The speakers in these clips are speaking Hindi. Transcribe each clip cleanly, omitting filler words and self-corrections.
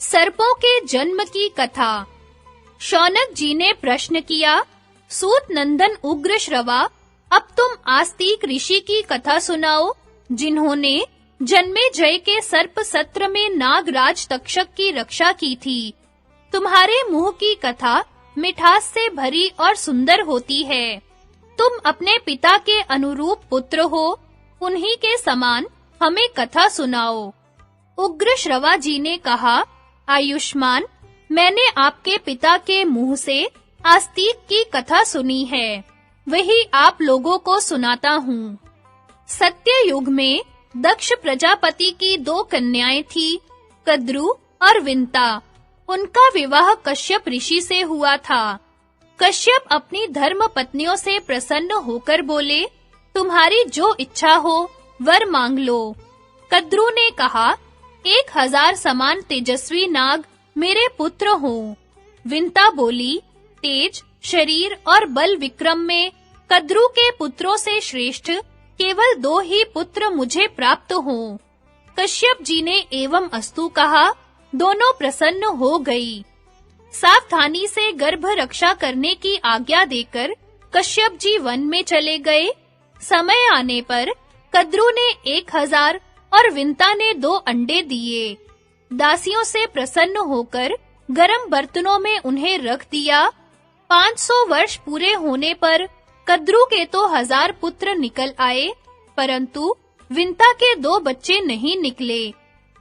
सर्पों के जन्म की कथा। शौनक जी ने प्रश्न किया, सूत नंदन उग्रश्रवा, अब तुम आस्तिक ऋषि की कथा सुनाओ, जिन्होंने जन्मेजय के सर्प सत्र में नागराज तक्षक की रक्षा की थी। तुम्हारे मुंह की कथा मिठास से भरी और सुंदर होती है। तुम अपने पिता के अनुरूप पुत्र हो, उन्हीं के समान हमें कथा सुनाओ। उग्रश्रवा जी ने कहा, आयुष्मान, मैंने आपके पिता के मुंह से आस्तिक की कथा सुनी है, वही आप लोगों को सुनाता हूँ। सत्ययुग में दक्ष प्रजापति की 2 कन्याएं थीं, कद्रु और विंता। उनका विवाह कश्यप ऋषि से हुआ था। कश्यप अपनी धर्म पत्नियों से प्रसन्न होकर बोले, तुम्हारी जो इच्छा हो वर मांग लो। कद्रु ने कहा, 1000 समान तेजस्वी नाग मेरे पुत्र हों। विंता बोली, तेज, शरीर और बल विक्रम में कद्रु के पुत्रों से श्रेष्ठ केवल 2 ही पुत्र मुझे प्राप्त हों। कश्यप जी ने एवं अस्तु कहा, दोनों प्रसन्न हो गई। सावधानी से गर्भ रक्षा करने की आज्ञा देकर कश्यप जी वन में चले गए। समय आने पर कद्रु ने 1000 और विंता ने 2 अंडे दिए। दासियों से प्रसन्न होकर गरम बर्तनों में उन्हें रख दिया। 500 वर्ष पूरे होने पर कद्रु के तो 1000 पुत्र निकल आए, परंतु विंता के 2 बच्चे नहीं निकले।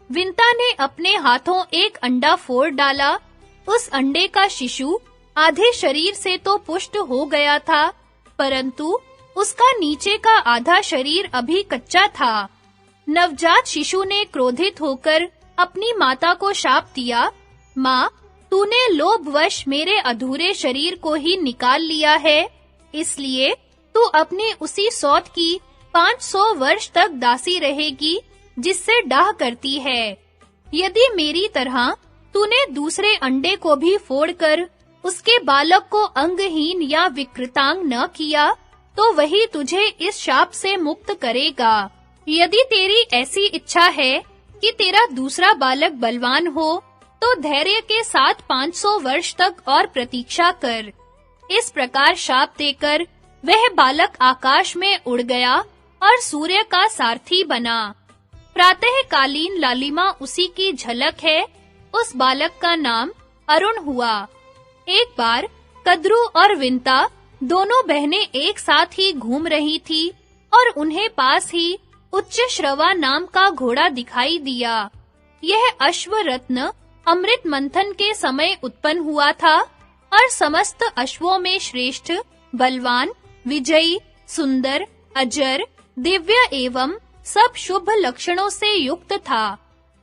विंता ने अपने हाथों एक अंडा फोड़ डाला। उस अंडे का शिशु आधे शरीर से तो पुष्ट हो गया था, परंतु उसका नीचे का आधा शरीर अभी कच्चा था। नवजात शिशु ने क्रोधित होकर अपनी माता को शाप दिया, माँ, तूने लोभवश मेरे अधूरे शरीर को ही निकाल लिया है, इसलिए तू अपनी उसी सौत की 500 वर्ष तक दासी रहेगी, जिससे डाह करती है। यदि मेरी तरह तूने दूसरे अंडे को भी फोड़कर उसके बालक को अंगहीन या विकृतांग न किया, तो वही तुझे इस शाप से मुक्त करेगा। यदि तेरी ऐसी इच्छा है कि तेरा दूसरा बालक बलवान हो, तो धैर्य के साथ 500 वर्ष तक और प्रतीक्षा कर। इस प्रकार शाप देकर वह बालक आकाश में उड़ गया और सूर्य का सारथी बना। प्रातःकालीन लालिमा उसी की झलक है। उस बालक का नाम अरुण हुआ। एक बार कद्रु और विंता दोनों बहनें एक साथ ही घूम रही थी और उन्हें पास ही उच्च श्रवा नाम का घोड़ा दिखाई दिया। यह अश्वरत्न अमृत मंथन के समय उत्पन्न हुआ था और समस्त अश्वों में श्रेष्ठ, बलवान, विजयी, सुंदर, अजर, दिव्य एवं सब शुभ लक्षणों से युक्त था।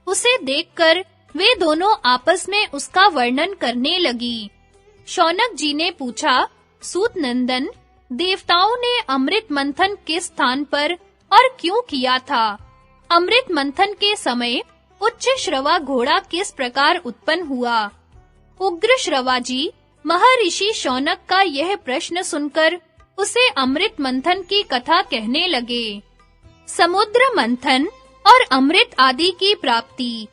उसे देखकर वे दोनों आपस में उसका वर्णन करने लगी। शौनक जी ने पूछा, सूत नंदन, देवताओं ने अमृत मंथन किस स्थान पर और क्यों किया था? अमृत मंथन के समय उच्च श्रवा घोड़ा किस प्रकार उत्पन्न हुआ? उग्र श्रवा जी महर्षि शौनक का यह प्रश्न सुनकर उसे अमृत मंथन की कथा कहने लगे। समुद्र मंथन और अमृत आदि की प्राप्ति।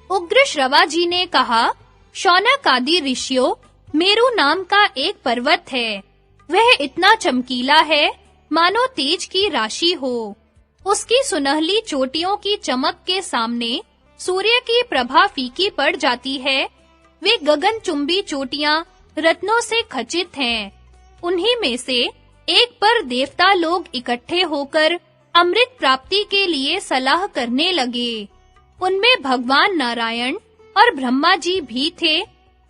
उग्र श्रवा जी ने कहा, शौनक आदि ऋषियों, मेरु नाम का एक पर्वत है। वह इतना चमकीला है मानो तेज की राशि हो। उसकी सुनहली चोटियों की चमक के सामने सूर्य की प्रभा फीकी पड़ जाती है। वे गगनचुंबी चोटियां रत्नों से खचित हैं। उन्हीं में से एक पर देवता लोग इकट्ठे होकर अमृत प्राप्ति के लिए सलाह करने लगे। उनमें भगवान नारायण और ब्रह्मा जी भी थे।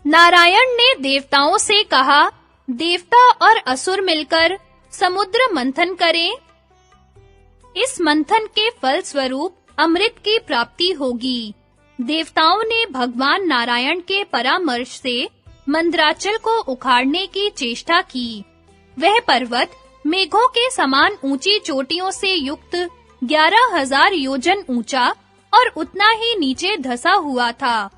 नारायण ने देवताओं से कहा, देवता और असुर मिलकर समुद्र मंथन करें। इस मंथन के फल स्वरूप अमृत की प्राप्ति होगी। देवताओं ने भगवान नारायण के परामर्श से मंद्राचल को उखाड़ने की चेष्टा की। वह पर्वत मेघों के समान ऊंची चोटियों से युक्त 11,000 योजन ऊंचा और उतना ही नीचे धंसा हुआ था।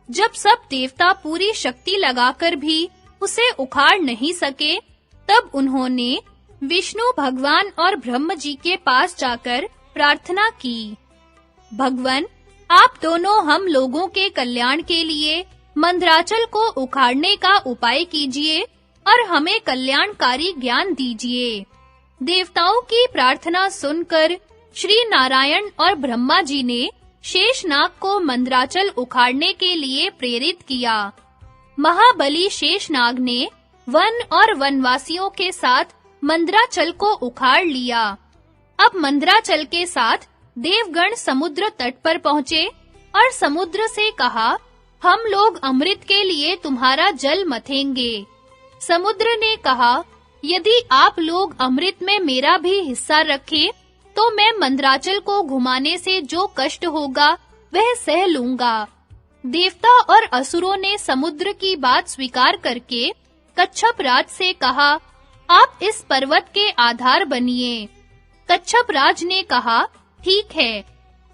जब सब देवता पूरी शक्ति लगाकर भी उसे उखाड़ नहीं सके, तब उन्होंने विष्णु भगवान और ब्रह्म जी के पास जाकर प्रार्थना की। भगवान, आप दोनों हम लोगों के कल्याण के लिए मंदराचल को उखाड़ने का उपाय कीजिए और हमें कल्याणकारी ज्ञान दीजिए। देवताओं की प्रार्थना सुनकर श्री नारायण और ब्रह्मा जी ने शेषनाग को मंदराचल उखाड़ने के लिए प्रेरित किया। महाबली शेषनाग ने वन और वनवासियों के साथ मंदराचल को उखाड़ लिया। अब मंदराचल के साथ देवगण समुद्र तट पर पहुँचे और समुद्र से कहा, हम लोग अमृत के लिए तुम्हारा जल मथेंगे। समुद्र ने कहा, यदि आप लोग अमृत में मेरा भी हिस्सा रखें, तो मैं मंदराचल को घुमाने से जो कष्ट होगा वह सह लूंगा। देवता और असुरों ने समुद्र की बात स्वीकार करके कच्छप राज से कहा, आप इस पर्वत के आधार बनिए। कच्छप राज ने कहा, ठीक है।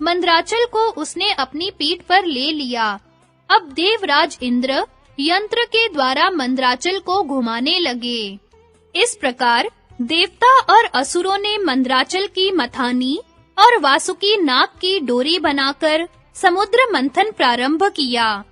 मंदराचल को उसने अपनी पीठ पर ले लिया। अब देवराज इंद्र यंत्र के द्वारा मंदराचल को घुमाने लगे। इस प्रकार देवता और असुरों ने मंदराचल की मथानी और वासुकी नाग की डोरी बनाकर समुद्र मंथन प्रारंभ किया।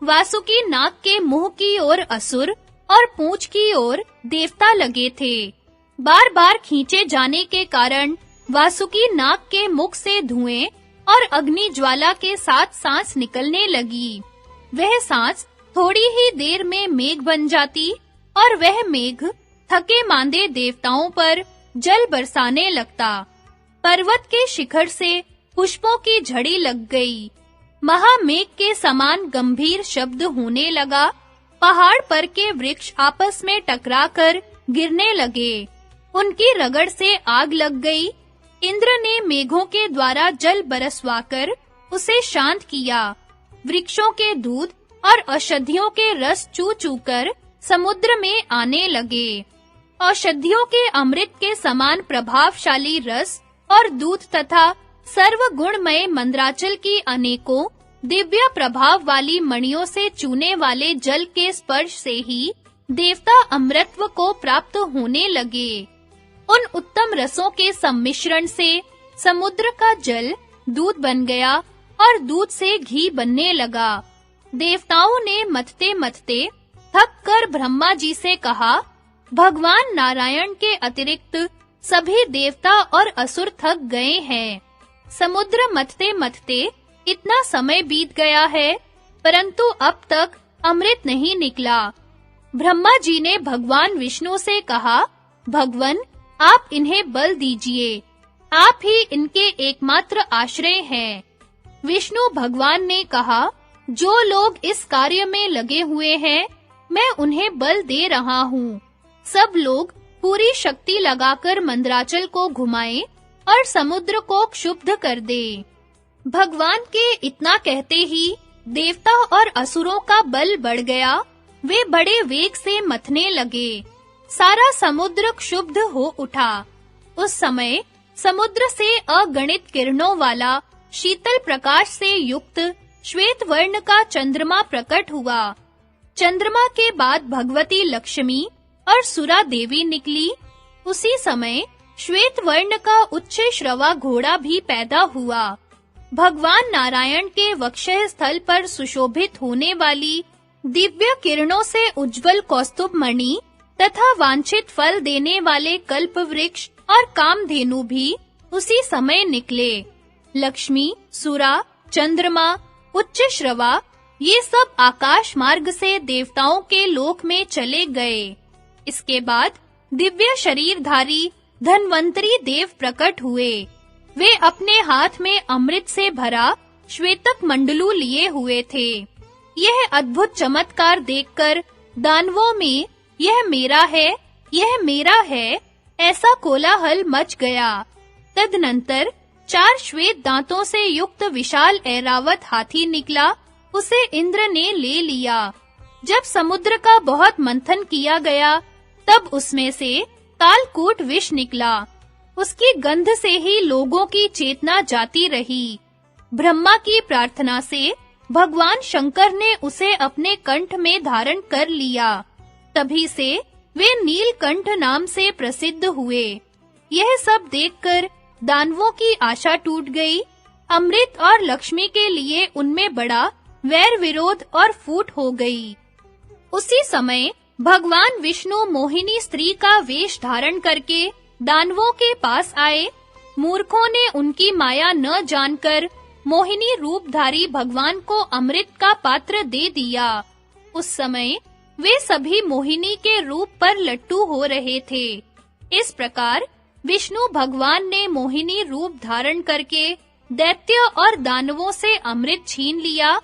वासुकी नाग के मुंह की ओर असुर और पूंछ की ओर देवता लगे थे। बार-बार खींचे जाने के कारण वासुकी नाग के मुख से धुएं और अग्नि ज्वाला के साथ सांस निकलने लगी। वह सांस थोड़ी ही देर में मेघ बन जाती और वह मेघ थके मांदे देवताओं पर जल बरसाने लगता। पर्वत के शिखर से पुष्पों की झड़ी लग गई। महामेघ के समान गंभीर शब्द होने लगा। पहाड़ पर के वृक्ष आपस में टकराकर गिरने लगे। उनकी रगड़ से आग लग गई। इंद्र ने मेघों के द्वारा जल बरसवाकर उसे शांत किया। वृक्षों के दूध और औषधियों के रस चू-चू कर समुद्र में आने लगे। औषधियों के अमृत के समान प्रभावशाली रस और दूध तथा सर्वगुणमय मंदराचल की अनेकों दिव्य प्रभाव वाली मणियों से चूने वाले जल के स्पर्श से ही देवता अमृतत्व को प्राप्त होने लगे। उन उत्तम रसों के सम्मिश्रण से समुद्र का जल दूध बन गया और दूध से घी बनने लगा। देवताओं ने मथते-मथते थक कर ब्रह्मा जी से कहा, भगवान नारायण के अतिरिक्त सभी देवता और असुर थक गए हैं। समुद्र मथते-मथते इतना समय बीत गया है, परंतु अब तक अमृत नहीं निकला। ब्रह्मा जी ने भगवान विष्णु से कहा, भगवन, आप इन्हें बल दीजिए। आप ही इनके एकमात्र आश्रय हैं। विष्णु भगवान ने कहा, जो लोग इस कार्य में लगे हुए हैं, मैं उन्हें बल दे रहा हूँ। सब लोग पूरी शक्ति लगाकर मंदराचल को घुमाएं और समुद्र को क्षुब्ध कर दें। भगवान के इतना कहते ही देवता और असुरों का बल बढ़ गया। वे बड़े वेग से मथने लगे। सारा समुद्र क्षुब्ध हो उठा। उस समय समुद्र से अगणित किरणों वाला शीतल प्रकाश से युक्त श्वेत वर्ण का चंद्रमा प्रकट हुआ। चंद्रमा के बाद भगवती लक्ष्मी और सुरा देवी निकली। उसी समय श्वेत वर्ण का उच्च श्रवा घोड़ा भी पैदा हुआ। भगवान नारायण के वक्षः स्थल पर सुशोभित होने वाली दिव्य किरणों से उज्जवल कौस्तुभ मणि तथा वांछित फल देने वाले कल्प वृक्ष और कामधेनु भी उसी समय निकले। लक्ष्मी, सुरा, चंद्रमा, उच्च श्रवा ये सब आकाश मार्ग से देवताओं के लोक में चले गए। इसके बाद दिव्य शरीरधारी धन्वंतरी देव प्रकट हुए। वे अपने हाथ में अमृत से भरा श्वेतक मंडलू लिए हुए थे। यह अद्भुत चमत्कार देखकर दानवों में यह मेरा है ऐसा कोलाहल मच गया। तदनंतर 4 श्वेत दांतों से युक्त विशाल ऐरावत हाथी निकला। उसे इंद्र ने ले लिया। जब समुद्र का बहुत मंथन किया गया, तब उसमें से कालकूट विष निकला। उसकी गंध से ही लोगों की चेतना जाती रही। ब्रह्मा की प्रार्थना से भगवान शंकर ने उसे अपने कंठ में धारण कर लिया। तभी से वे नीलकंठ नाम से प्रसिद्ध हुए। यह सब देखकर दानवों की आशा टूट गई। अमृत और लक्ष्मी के लिए उनमें बड़ा वैर विरोध और फूट हो गई। उसी समय भगवान विष्णु मोहिनी स्त्री का वेश धारण करके दानवों के पास आए। मूर्खों ने उनकी माया न जानकर मोहिनी रूपधारी भगवान को अमृत का पात्र दे दिया। उस समय वे सभी मोहिनी के रूप पर लट्टू हो रहे थे। इस प्रकार विष्णु भगवान ने मोहिनी रूप धारण करके दैत्य और दानवों से अमृत छीन लिया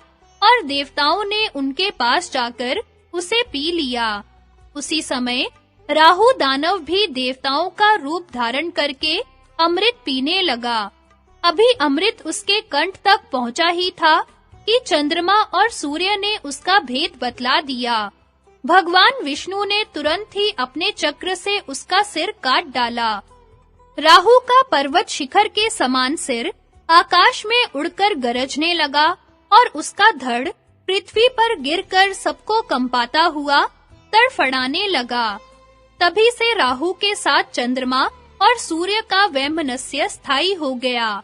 और देवताओं ने उनके पास जाकर उसे पी लिया। उसी समय राहु दानव भी देवताओं का रूप धारण करके अमृत पीने लगा। अभी अमृत उसके कंठ तक पहुंचा ही था कि चंद्रमा और सूर्य ने उसका भेद बतला दिया। भगवान विष्णु ने तुरंत ही अपने चक्र से उसका सिर काट डाला। राहु का पर्वत शिखर के समान सिर आकाश में उड़कर गरजने लगा और उसका धड़ पृथ्वी पर गिरकर सबको कंपाता हुआ तड़फड़ाने लगा। तभी से राहु के साथ चंद्रमा और सूर्य का वैमनस्य स्थायी हो गया।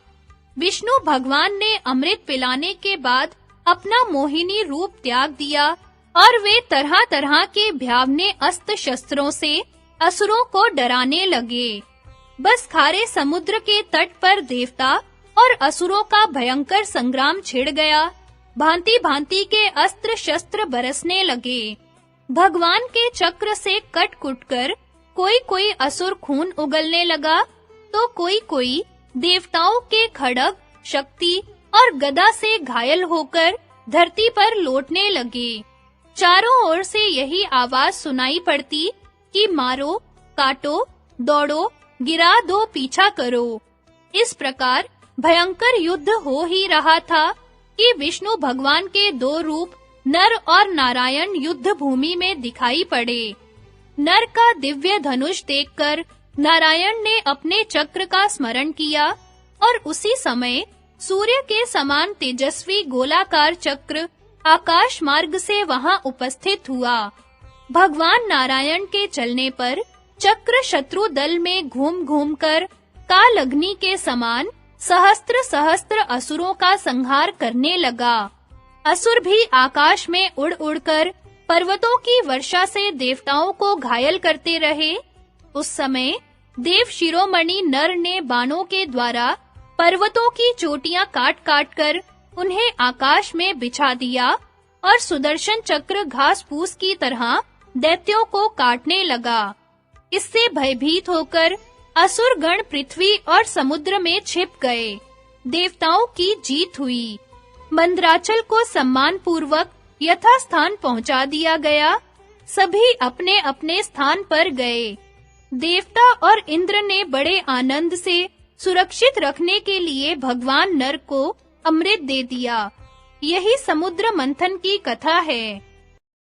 विष्णु भगवान ने अमृत पिलाने के बाद अपना मोहिनी रूप त्याग दिया और वे तरह-तरह के भयावने अस्त्र शस्त्रों से असुरों को डराने लगे। बस खारे समुद्र के तट पर देवता और असुरों का भयंकर संग्राम छिड़ गया। भांति-भांति के अस्त्र शस्त्र बरसने लगे। भगवान के चक्र से कट-कुट कर कोई-कोई असुर खून उगलने लगा, तो कोई-कोई देवताओं के खड्ग, शक्ति और गदा से घायल होकर धरती पर लौटने लगे। चारों ओर से यही आवाज सुनाई पड़ती कि मारो, काटो, दौड़ो, गिरा दो, पीछा करो। इस प्रकार भयंकर युद्ध हो ही रहा था कि विष्णु भगवान के दो रूप नर और नारायण युद्ध भूमि में दिखाई पड़े। नर का दिव्य धनुष देखकर नारायण ने अपने चक्र का स्मरण किया और उसी समय सूर्य के समान तेजस्वी गोलाकार चक्र आकाश मार्ग से वहां उपस्थित हुआ। भगवान नारायण के चलने पर चक्र शत्रु दल में घूम-घूम कर काल अग्नि के समान सहस्त्र असुरों का संहार करने लगा। असुर भी आकाश में उड़-उड़ कर पर्वतों की वर्षा से देवताओं को घायल करते रहे। उस समय देव शिरोमणि नर ने बाणों के द्वारा पर्वतों की चोटियां काट-काट कर उन्हें आकाश में बिछा दिया और सुदर्शन चक्र घास-फूस की तरह दैत्यों को काटने लगा। इससे भयभीत होकर असुर गण पृथ्वी और समुद्र में छिप गए। देवताओं की जीत हुई। मंदराचल को सम्मान पूर्वक यथास्थान पहुंचा दिया गया। सभी अपने-अपने स्थान पर गए। देवता और इंद्र ने बड़े आनंद से सुरक्षित रखने के लिए भगवान नर को अमृत दे दिया। यही समुद्र मंथन की कथा है।